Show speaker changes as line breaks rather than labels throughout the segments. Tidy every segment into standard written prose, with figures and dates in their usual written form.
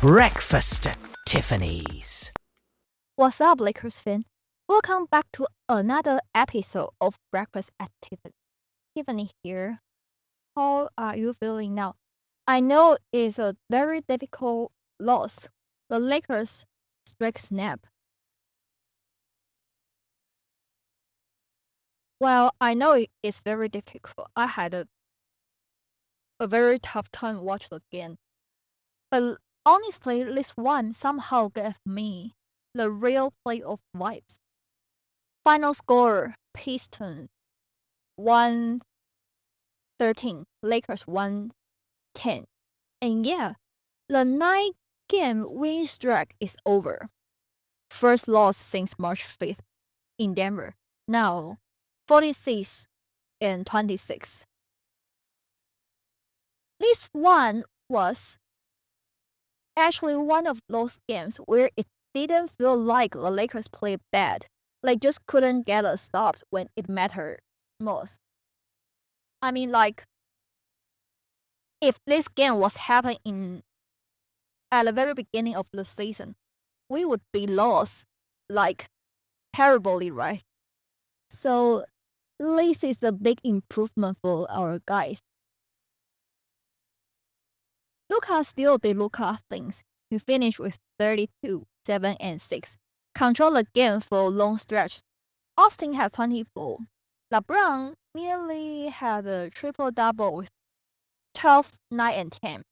Breakfast at Tiffany's.
What's up, Lakers fan? Welcome back to another episode of Breakfast at Tiffany. Tiffany here. How are you feeling now? I know it's a very difficult loss. The Lakers strike snap. Well, I know it's very difficult. I had a very tough time watching the game. But honestly, this one somehow gave me the real playoff vibes. Final score, Pistons 113, Lakers 110. And yeah, the 9-game win streak is over. First loss since March 5th in Denver. Now 46 and 26. This one was actually one of those games where it didn't feel like the Lakers played bad. They just couldn't get a stop when it mattered most. I mean, like, if this game was happening at the very beginning of the season, we would be lost, like, terribly, right? So, this is a big improvement for our guys. Luka still did Luka things. He finished with 32, 7, and 6. Control the game for a long stretch. Austin had 24. LeBron nearly had a triple-double with 12, 9, and 10.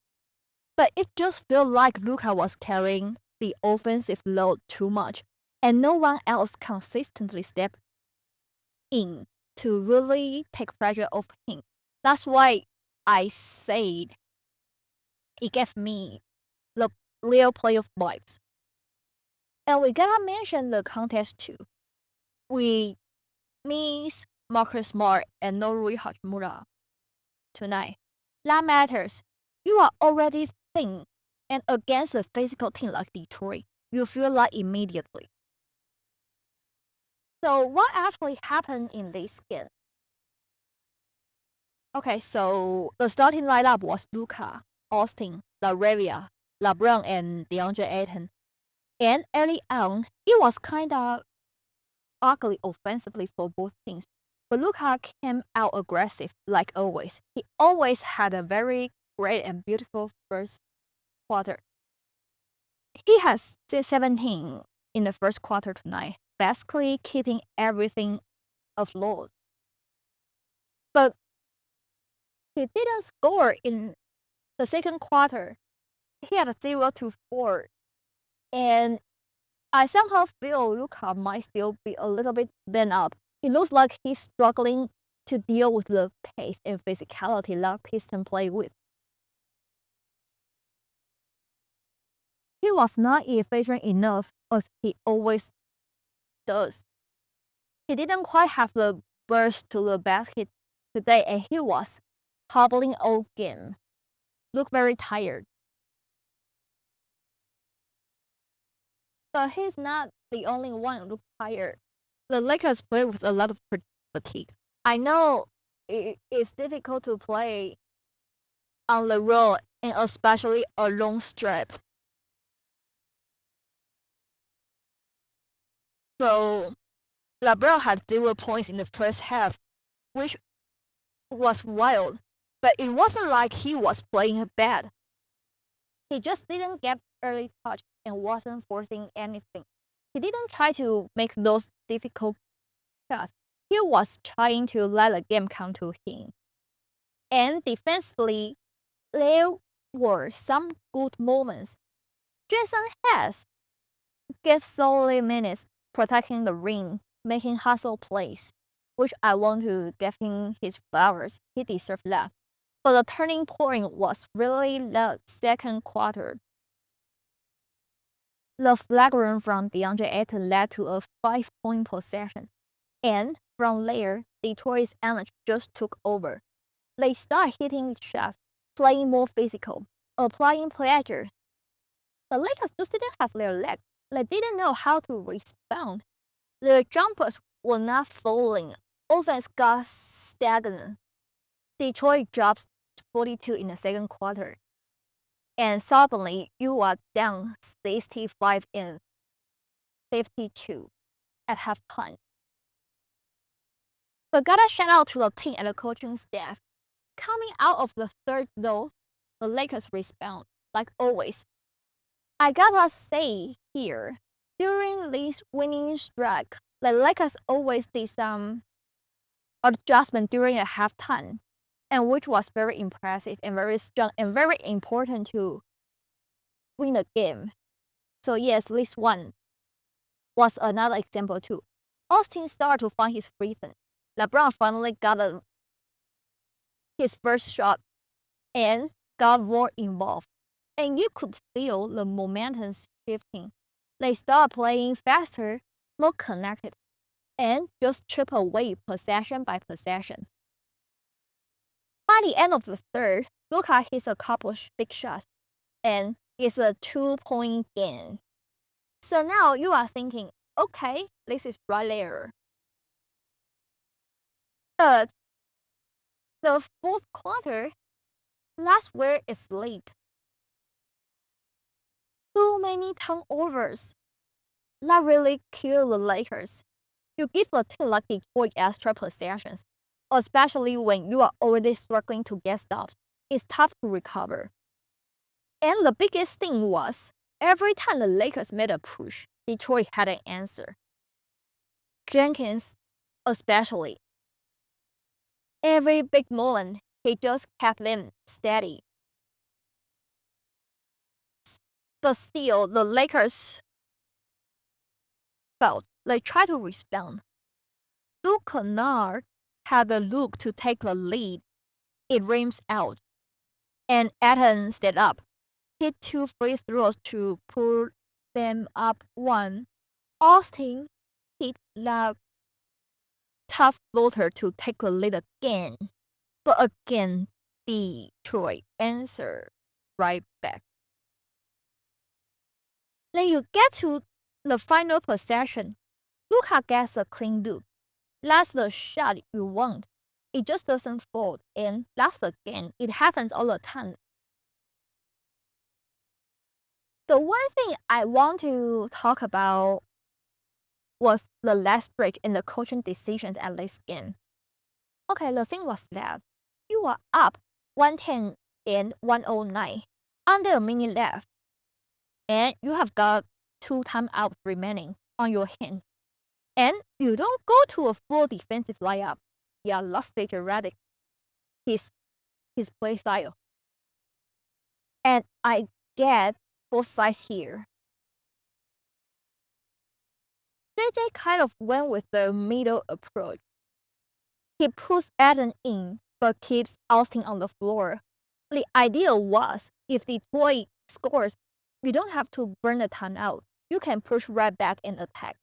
But it just felt like Luka was carrying the offensive load too much, and no one else consistently stepped in to really take pressure off him. That's why I said it gave me the real playoff vibes. And we gotta mention the contest too. We miss Marcus Smart and no Rui Hachimura tonight. That matters. You are already thin, and against a physical team like Detroit, you feel like immediately. So what actually happened in this game? Okay, so the starting lineup was Luka, Austin, Reaves, LeBron, and DeAndre Ayton. And early on, it was kinda ugly offensively for both teams. But Luka came out aggressive like always. He always had a very great and beautiful first quarter. He has 17 in the first quarter tonight, basically keeping everything afloat. But he didn't score in the second quarter. He had a 0-4. And I somehow feel Luka might still be a little bit bent up. It looks like he's struggling to deal with the pace and physicality that Pistons play with. He was not efficient enough as he always does. He didn't quite have the burst to the basket today, and he was hobbling all game. Looked very tired. But he's not the only one who looked tired. The Lakers play with a lot of fatigue. I know it's difficult to play on the road, and especially a long stretch. So LeBron had 0 points in the first half, which was wild. But it wasn't like he was playing bad. He just didn't get early touch and wasn't forcing anything. He didn't try to make those difficult shots. He was trying to let the game come to him. And defensively, there were some good moments. Jason Hess gave solid minutes protecting the ring, making hustle plays, which I want to give him his flowers. He deserved that. But the turning point was really the second quarter. The flagrant from DeAndre Ayton led to a 5-point possession. And from there, Detroit's energy just took over. They started hitting shots, playing more physical, applying pressure. The Lakers just didn't have their leg. They didn't know how to respond. Their jumpers were not falling. Offense got stagnant. Detroit dropped 42 in the second quarter. and suddenly you are down 65 and 52 at halftime. But gotta shout out to the team and the coaching staff. Coming out of the third though, the Lakers rebound, like always. I gotta say here, during this winning streak, the Lakers always did some adjustment during a halftime, and which was very impressive and very strong and very important to win the game. So yes, this one was another example too. Austin started to find his rhythm. LeBron finally got his first shot and got more involved. And you could feel the momentum shifting. They started playing faster, more connected, and just chip away possession by possession. By the end of the third, Luka hits a couple big shots, and it's a 2-point game. So now you are thinking, okay, this is right there. But the fourth quarter, that's where it's late. Too many turnovers. That really killed the Lakers. You give a team like Detroit extra possessions, especially when you are already struggling to get stops. It's tough to recover. And the biggest thing was, every time the Lakers made a push, Detroit had an answer. Jenkins, especially. Every big moment, he just kept them steady. But still, the Lakers felt they tried to respond. Luka Doncic had the look to take the lead. It rims out, and Atten stepped up, hit 2 free throws to pull them up 1. Austin hit that tough floater to take the lead again, but again, Detroit answered right back. Then you get to the final possession. Luka gets a clean look. That's the shot you want. It just doesn't fall, and that's the game. It happens all the time. The one thing I want to talk about was the last break and the coaching decisions at this game. Okay, the thing was that you are up 110 and 109 under a minute left, and you have got 2 timeouts remaining on your hand, and you don't go to a full defensive lineup. Yeah, lost Redick, his play style, and I get both sides here. JJ kind of went with the middle approach. He puts Atten in, but keeps Austin on the floor. The idea was, if Detroit scores, you don't have to burn the timeout. You can push right back and attack.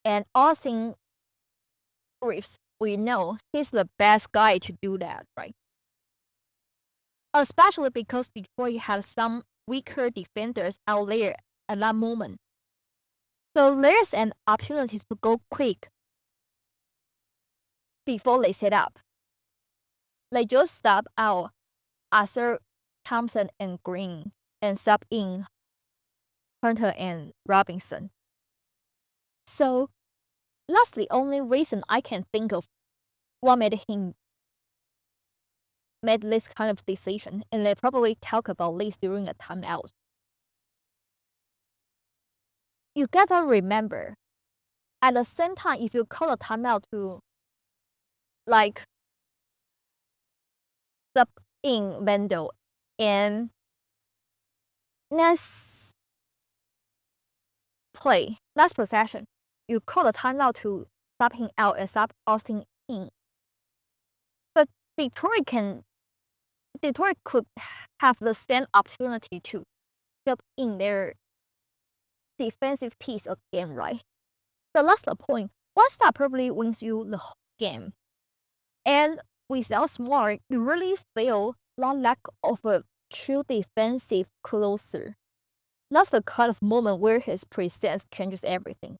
And Austin Reaves, we know he's the best guy to do that, right? Especially because Detroit had some weaker defenders out there at that moment. So there's an opportunity to go quick before they set up. They just sub out Arthur, Thompson, and Green, and sub in Hunter and Robinson. So that's the only reason I can think of what made him made this kind of decision, and they probably talk about this during a timeout. You gotta remember, at the same time, if you call a timeout to like sub in Wendell and next play, last possession, you call a timeout to sub him out and sub Austin in. But Detroit could have the same opportunity to sub in their defensive piece again, right? So that's the point. One stop probably wins you the whole game. And without Smart, you really feel the lack of a true defensive closer. That's the kind of moment where his presence changes everything.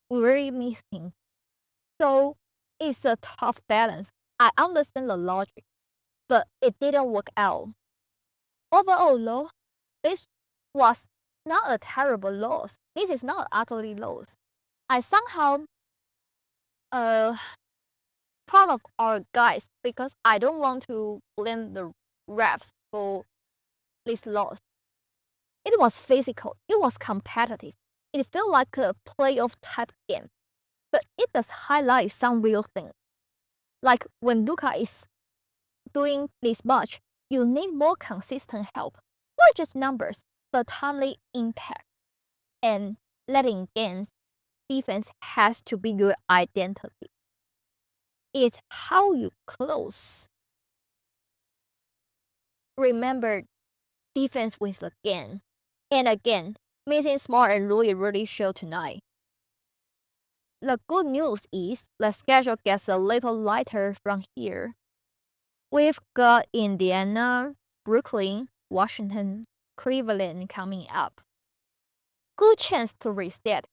We really miss him. So it's a tough balance. I understand the logic, but it didn't work out. Overall, though, this was not a terrible loss. This is not utterly loss. I somehow proud of our guys because I don't want to blame the refs for this loss. It was physical, it was competitive, it felt like a playoff type game, but it does highlight some real things. Like when Luka is doing this much, you need more consistent help, not just numbers, but timely impact. And letting games, defense has to be your identity. It's how you close. Remember, defense wins the game. And again, missing Smart and Louis really showed tonight. The good news is the schedule gets a little lighter from here. We've got Indiana, Brooklyn, Washington, Cleveland coming up. Good chance to reset,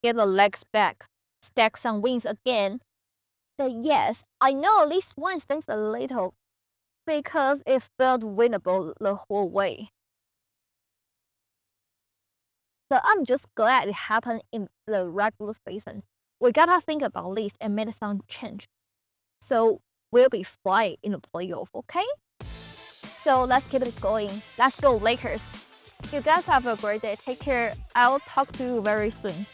get the legs back, stack some wins again. But yes, I know this one stings a little because it felt winnable the whole way. But I'm just glad it happened in the regular season. We gotta think about this and make some change. So we'll be flying in the playoff, okay? So let's keep it going. Let's go Lakers. You guys have a great day. Take care. I'll talk to you very soon.